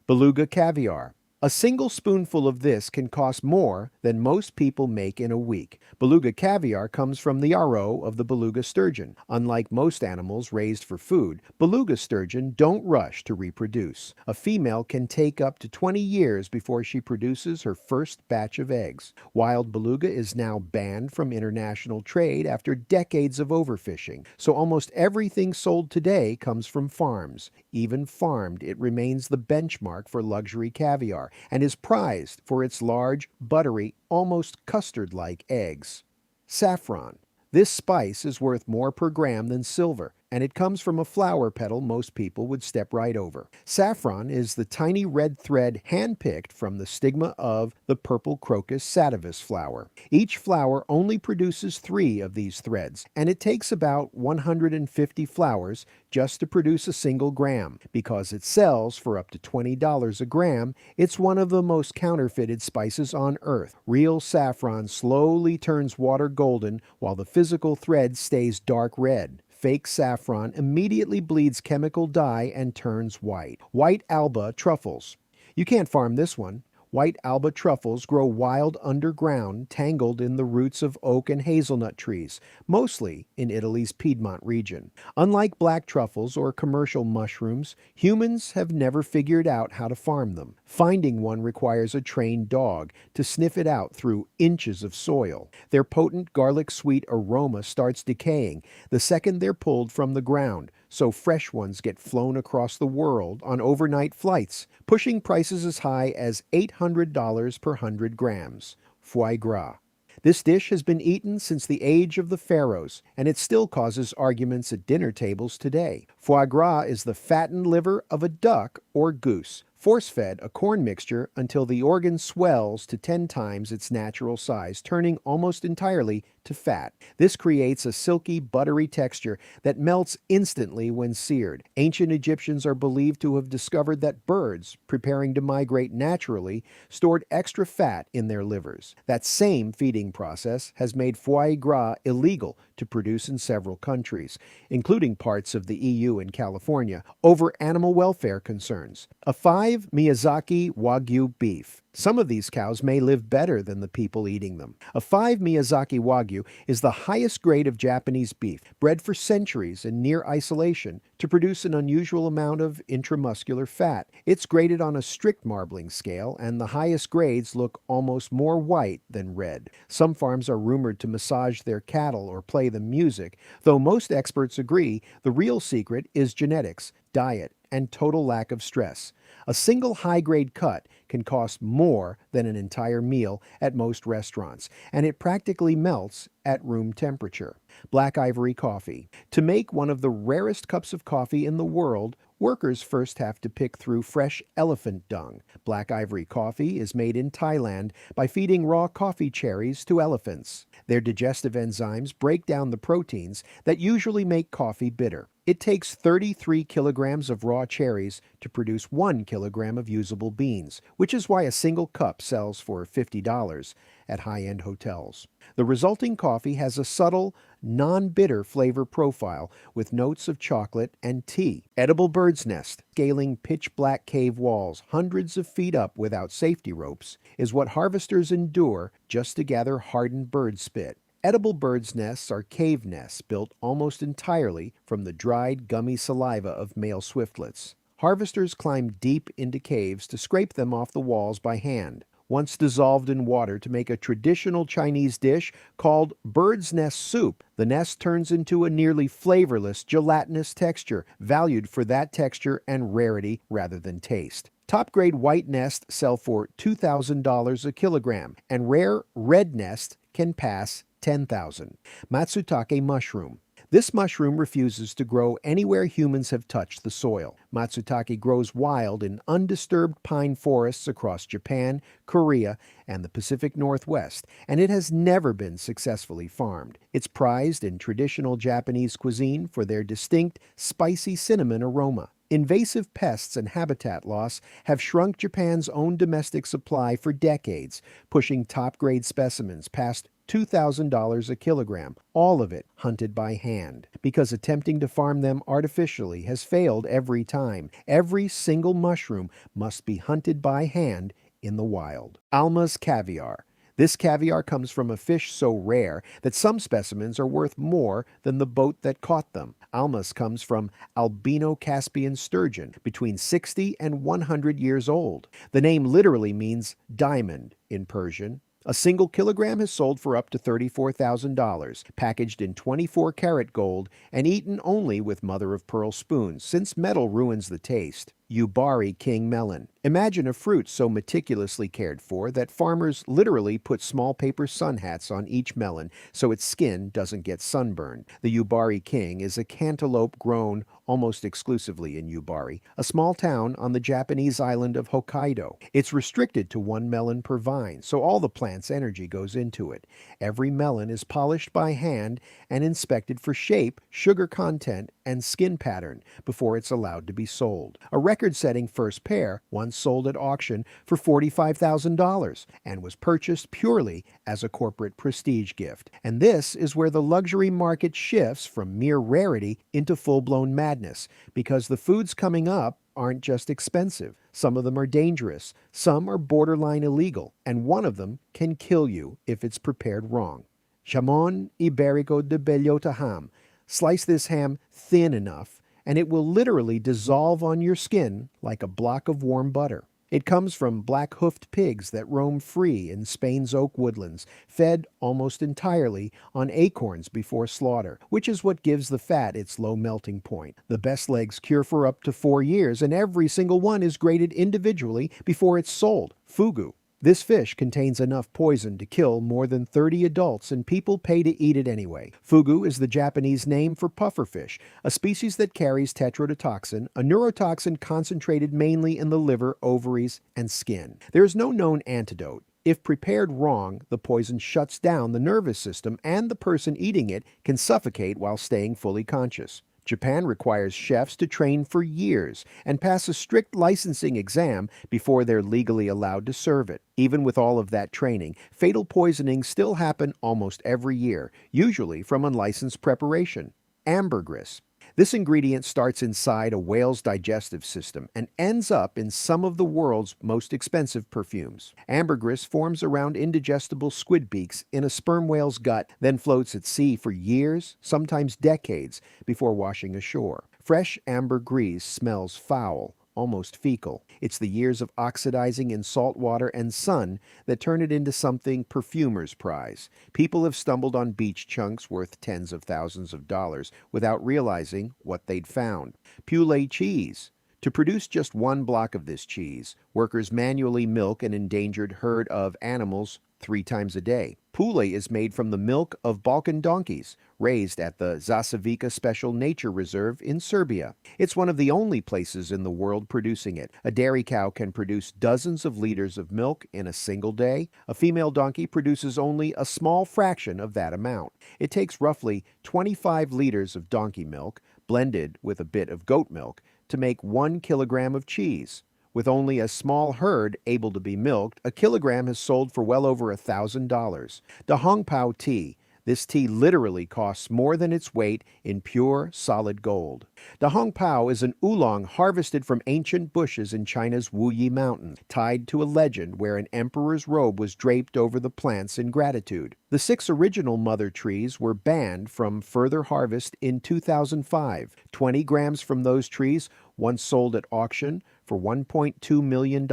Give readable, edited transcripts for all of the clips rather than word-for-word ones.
Beluga caviar. A single spoonful of this can cost more than most people make in a week. Beluga caviar comes from the RO of the beluga sturgeon. Unlike most animals raised for food, beluga sturgeon don't rush to reproduce. A female can take up to 20 years before she produces her first batch of eggs. Wild beluga is now banned from international trade after decades of overfishing, so almost everything sold today comes from farms. Even farmed, it remains the benchmark for luxury caviar and is prized for its large, buttery, almost custard-like eggs. Saffron. This spice is worth more per gram than silver, and it comes from a flower petal most people would step right over. Saffron is the tiny red thread hand-picked from the stigma of the purple crocus sativus flower. Each flower only produces 3 of these threads, and it takes about 150 flowers just to produce a single gram. Because it sells for up to $20 a gram, it's one of the most counterfeited spices on earth. Real saffron slowly turns water golden while the physical thread stays dark red. Fake saffron immediately bleeds chemical dye and turns white. White Alba truffles. You can't farm this one. White Alba truffles grow wild underground, tangled in the roots of oak and hazelnut trees, mostly in Italy's Piedmont region. Unlike black truffles or commercial mushrooms, humans have never figured out how to farm them. Finding one requires a trained dog to sniff it out through inches of soil. Their potent garlic-sweet aroma starts decaying the second they're pulled from the ground, so fresh ones get flown across the world on overnight flights, pushing prices as high as $800 per 100 grams. Foie gras. This dish has been eaten since the age of the pharaohs, and it still causes arguments at dinner tables today. Foie gras is the fattened liver of a duck or goose, force-fed a corn mixture until the organ swells to 10 times its natural size, turning almost entirely to fat. This creates a silky, buttery texture that melts instantly when seared. Ancient Egyptians are believed to have discovered that birds, preparing to migrate naturally, stored extra fat in their livers. That same feeding process has made foie gras illegal to produce in several countries, including parts of the EU and California, over animal welfare concerns. A 5 Miyazaki Wagyu beef. Some of these cows may live better than the people eating them. A 5 Miyazaki Wagyu is the highest grade of Japanese beef, bred for centuries in near isolation to produce an unusual amount of intramuscular fat. It's graded on a strict marbling scale, and the highest grades look almost more white than red. Some farms are rumored to massage their cattle or play them music, though most experts agree the real secret is genetics, diet, and total lack of stress. A single high-grade cut can cost more than an entire meal at most restaurants, and it practically melts at room temperature. Black ivory coffee. To make one of the rarest cups of coffee in the world, workers first have to pick through fresh elephant dung. Black ivory coffee is made in Thailand by feeding raw coffee cherries to elephants. Their digestive enzymes break down the proteins that usually make coffee bitter. It takes 33 kilograms of raw cherries to produce 1 kilogram of usable beans, which is why a single cup sells for $50 at high-end hotels. The resulting coffee has a subtle, non-bitter flavor profile with notes of chocolate and tea. Edible bird's nest, scaling pitch-black cave walls hundreds of feet up without safety ropes, is what harvesters endure just to gather hardened bird spit. Edible birds' nests are cave nests built almost entirely from the dried, gummy saliva of male swiftlets. Harvesters climb deep into caves to scrape them off the walls by hand. Once dissolved in water to make a traditional Chinese dish called bird's nest soup, the nest turns into a nearly flavorless, gelatinous texture, valued for that texture and rarity rather than taste. Top-grade white nests sell for $2,000 a kilogram, and rare red nests can pass $10,000. Matsutake mushroom. This mushroom refuses to grow anywhere humans have touched the soil. Matsutake grows wild in undisturbed pine forests across Japan, Korea, and the Pacific Northwest, and it has never been successfully farmed. It's prized in traditional Japanese cuisine for their distinct, spicy cinnamon aroma. Invasive pests and habitat loss have shrunk Japan's own domestic supply for decades, pushing top-grade specimens past $2,000 a kilogram, all of it hunted by hand, because attempting to farm them artificially has failed every time. Every single mushroom must be hunted by hand in the wild. Alma's caviar. This caviar comes from a fish so rare that some specimens are worth more than the boat that caught them. Almas comes from albino Caspian sturgeon, between 60 and 100 years old. The name literally means diamond in Persian. A single kilogram has sold for up to $34,000, packaged in 24-karat gold and eaten only with mother-of-pearl spoons, since metal ruins the taste. Yubari king melon. Imagine a fruit so meticulously cared for that farmers literally put small paper sun hats on each melon so its skin doesn't get sunburned. The Yubari king is a cantaloupe grown almost exclusively in Yubari, a small town on the Japanese island of Hokkaido. It's restricted to one melon per vine, so all the plant's energy goes into it. Every melon is polished by hand and inspected for shape, sugar content, and skin pattern before it's allowed to be sold. A record-setting first pair once sold at auction for $45,000 and was purchased purely as a corporate prestige gift. And this is where the luxury market shifts from mere rarity into full-blown madness, because the foods coming up aren't just expensive. Some of them are dangerous, some are borderline illegal, and one of them can kill you if it's prepared wrong. Jamón ibérico de bellota ham. Slice this ham thin enough, and it will literally dissolve on your skin like a block of warm butter. It comes from black-hoofed pigs that roam free in Spain's oak woodlands, fed almost entirely on acorns before slaughter, which is what gives the fat its low melting point. The best legs cure for up to 4 years, and every single one is graded individually before it's sold. Fugu. This fish contains enough poison to kill more than 30 adults, and people pay to eat it anyway. Fugu is the Japanese name for pufferfish, a species that carries tetrodotoxin, a neurotoxin concentrated mainly in the liver, ovaries, and skin. There is no known antidote. If prepared wrong, the poison shuts down the nervous system, and the person eating it can suffocate while staying fully conscious. Japan requires chefs to train for years and pass a strict licensing exam before they're legally allowed to serve it. Even with all of that training, fatal poisonings still happen almost every year, usually from unlicensed preparation. Ambergris. This ingredient starts inside a whale's digestive system and ends up in some of the world's most expensive perfumes. Ambergris forms around indigestible squid beaks in a sperm whale's gut, then floats at sea for years, sometimes decades, before washing ashore. Fresh ambergris smells foul, almost fecal. It's the years of oxidizing in salt water and sun that turn it into something perfumers prize. People have stumbled on beach chunks worth tens of thousands of dollars without realizing what they'd found. Poulet cheese. To produce just one block of this cheese, workers manually milk an endangered herd of animals 3 times a day. Poulet is made from the milk of Balkan donkeys, raised at the Zasavica Special Nature Reserve in Serbia. It's one of the only places in the world producing it. A dairy cow can produce dozens of liters of milk in a single day. A female donkey produces only a small fraction of that amount. It takes roughly 25 liters of donkey milk, blended with a bit of goat milk, to make 1 kilogram of cheese. With only a small herd able to be milked, a kilogram has sold for well over $1,000. Da Hong Pao tea. This tea literally costs more than its weight in pure, solid gold. Da Hong Pao is an oolong harvested from ancient bushes in China's Wuyi Mountains, tied to a legend where an emperor's robe was draped over the plants in gratitude. The 6 original mother trees were banned from further harvest in 2005. 20 grams from those trees once sold at auction for $1.2 million,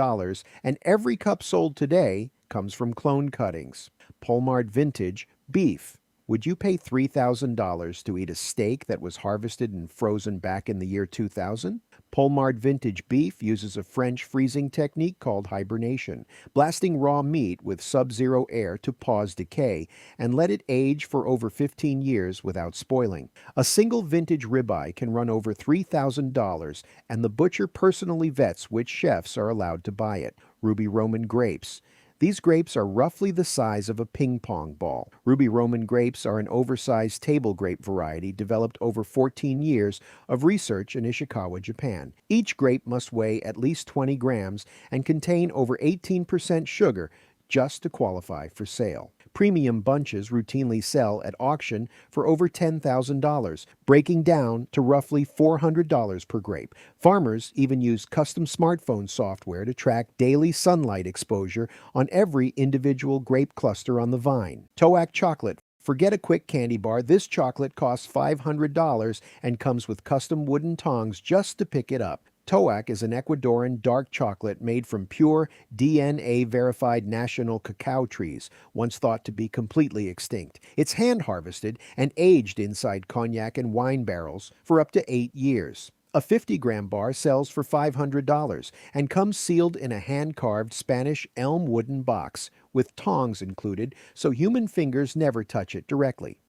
and every cup sold today comes from clone cuttings. Polmard Vintage Beef. Would you pay $3,000 to eat a steak that was harvested and frozen back in the year 2000? Polmard Vintage Beef uses a French freezing technique called hibernation, blasting raw meat with sub-zero air to pause decay and let it age for over 15 years without spoiling. A single vintage ribeye can run over $3,000, and the butcher personally vets which chefs are allowed to buy it. Ruby Roman grapes. These grapes are roughly the size of a ping pong ball. Ruby Roman grapes are an oversized table grape variety developed over 14 years of research in Ishikawa, Japan. Each grape must weigh at least 20 grams and contain over 18% sugar just to qualify for sale. Premium bunches routinely sell at auction for over $10,000, breaking down to roughly $400 per grape. Farmers even use custom smartphone software to track daily sunlight exposure on every individual grape cluster on the vine. Toak chocolate. Forget a quick candy bar. This chocolate costs $500 and comes with custom wooden tongs just to pick it up. Toak is an Ecuadorian dark chocolate made from pure DNA-verified national cacao trees, once thought to be completely extinct. It's hand-harvested and aged inside cognac and wine barrels for up to 8 years. A 50-gram bar sells for $500 and comes sealed in a hand-carved Spanish elm wooden box with tongs included so human fingers never touch it directly.